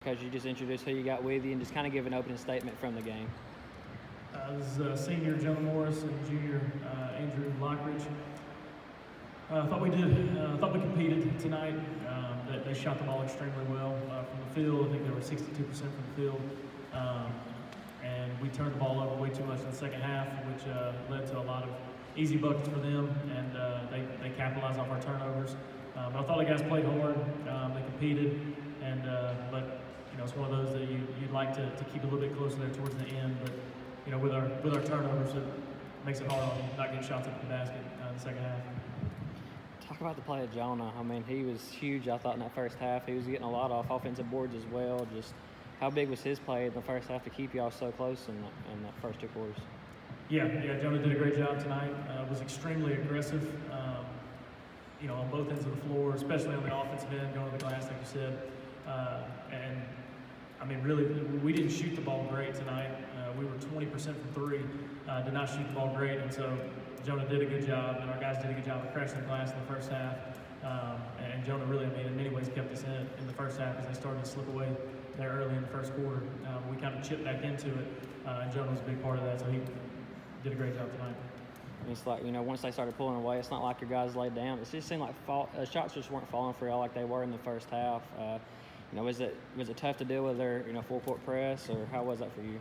Could you just introduce who you got with you and just kind of give an opening statement from the game? This is senior Jonah Morris and junior Andrew Lockridge. I thought we competed tonight. They shot the ball extremely well from the field. I think they were 62% from the field. And we turned the ball over way too much in the second half, which led to a lot of easy buckets for them, and they capitalized off our turnovers. But I thought the guys played hard. They competed, and but it's one of those that you'd like to keep a little bit closer there towards the end. But with our turnovers, it makes it hard on not getting shots up the basket in the second half. Talk about the play of Jonah. I mean, he was huge, I thought, in that first half. He was getting a lot off offensive boards as well. Just how big was his play in the first half to keep y'all so close in that first two quarters? Yeah, Jonah did a great job tonight. Was extremely aggressive, on both ends of the floor, especially on the offensive end, going to the glass, like you said. And I mean, really, we didn't shoot the ball great tonight. We were 20% from three, did not shoot the ball great, and so Jonah did a good job, and our guys did a good job of crashing the glass in the first half. And Jonah really, in many ways, kept us in the first half as they started to slip away there early in the first quarter. We kind of chipped back into it, and Jonah was a big part of that, so he did a great job tonight. It's like, once they started pulling away, it's not like your guys laid down. It just seemed like shots just weren't falling for y'all like they were in the first half. Was it tough to deal with their full court press, or how was that for you?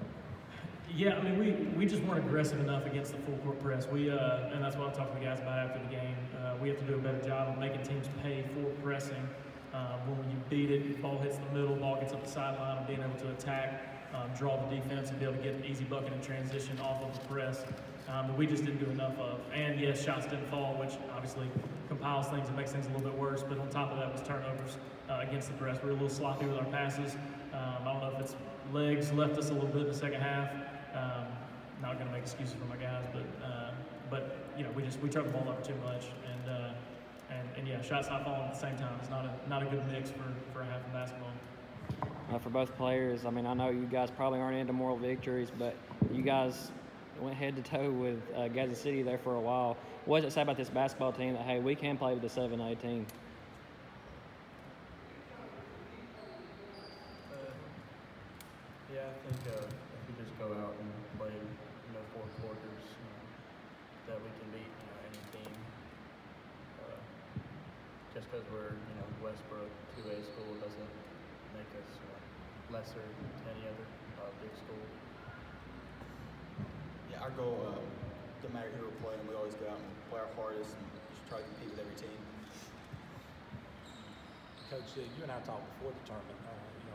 Yeah, I mean, we just weren't aggressive enough against the full court press. And that's what I talked to the guys about after the game. We have to do a better job of making teams pay for pressing. When you beat it, ball hits the middle, ball gets up the sideline, and being able to attack, draw the defense, and be able to get an easy bucket in transition off of the press. But we just didn't do enough of. And yes, shots didn't fall, which obviously compiles things and makes things a little bit worse. But on top of that was turnovers against the press. We were a little sloppy with our passes. I don't know if it's legs left us a little bit in the second half. Not going to make excuses for my guys, but we turned the ball over too much, and yeah, shots not falling at the same time. It's not a good mix for a half of basketball. For both players, I mean, I know you guys probably aren't into moral victories, but you guys went head to toe with Gadsden City there for a while. What does it say about this basketball team that, hey, we can play with the 7A team? Yeah, I think if we just go out and play, 4 quarters, that we can beat any team. Just because we're Westbrook 2A school doesn't make us lesser than any other big school. Yeah, our goal, no matter who we're playing, we always go out and play our hardest and just try to compete with every team. Coach, you and I talked before the tournament,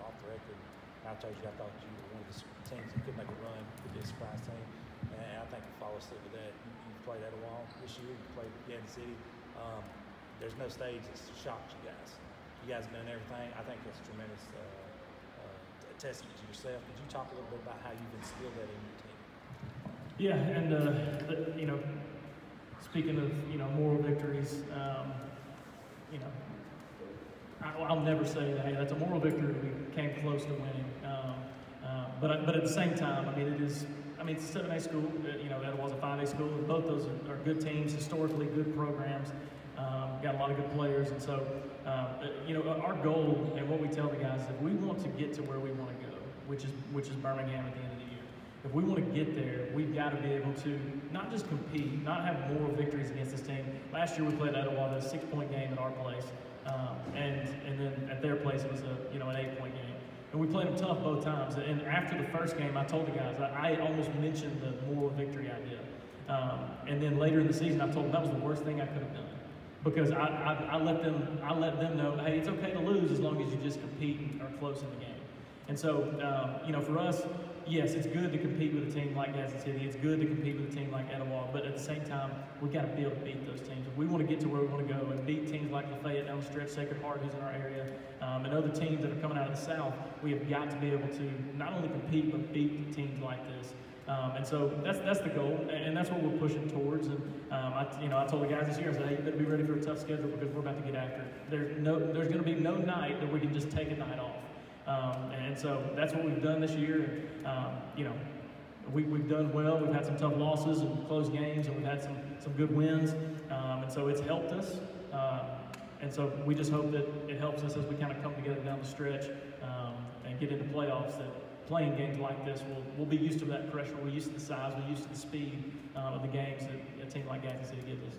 off the record. I told you I thought you were one of the teams that could make a run, could be a surprise team, and I think you follow through with that. You played at a while this year. You played Gadsden City. There's no stage that's shocked you guys. You guys have done everything. I think that's a tremendous testament to yourself. Could you talk a little bit about how you've instilled that in your team? Yeah, and speaking of moral victories, I'll never say that, hey, that's a moral victory. We came close to winning. But at the same time, it's a 7A school. Etowah's a 5A school. And both those are good teams, historically good programs. Got a lot of good players. And so, our goal and what we tell the guys is if we want to get to where we want to go, which is Birmingham at the end of the year, if we want to get there, we've got to be able to not just compete, not have moral victories against this team. Last year we played Etowah, a 6-point game at our place. And then at their place it was an 8-point game. And we played them tough both times. And after the first game, I told the guys, I almost mentioned the moral victory idea. And then later in the season, I told them that was the worst thing I could have done. Because I let them know, hey, it's okay to lose as long as you just compete and are close in the game. And so, for us, yes, it's good to compete with a team like Gadsden City. It's good to compete with a team like Etowah. But at the same time, we've got to be able to beat those teams. If we want to get to where we want to go and beat teams like Lafayette down the stretch, Sacred Heart, who's in our area, and other teams that are coming out of the South, we have got to be able to not only compete, but beat teams like this. And so that's the goal, and that's what we're pushing towards. And I told the guys this year, I said, hey, you better be ready for a tough schedule because we're about to get after it. There's going to be no night that we can just take a night off. And so that's what we've done this year. We've done well. We've had some tough losses and close games, and we've had some good wins. And so it's helped us. And so we just hope that it helps us as we kind of come together down the stretch and get into playoffs, that playing games like this, we'll be used to that pressure. We're used to the size. We're used to the speed of the games that a team like Gadsden City gives us.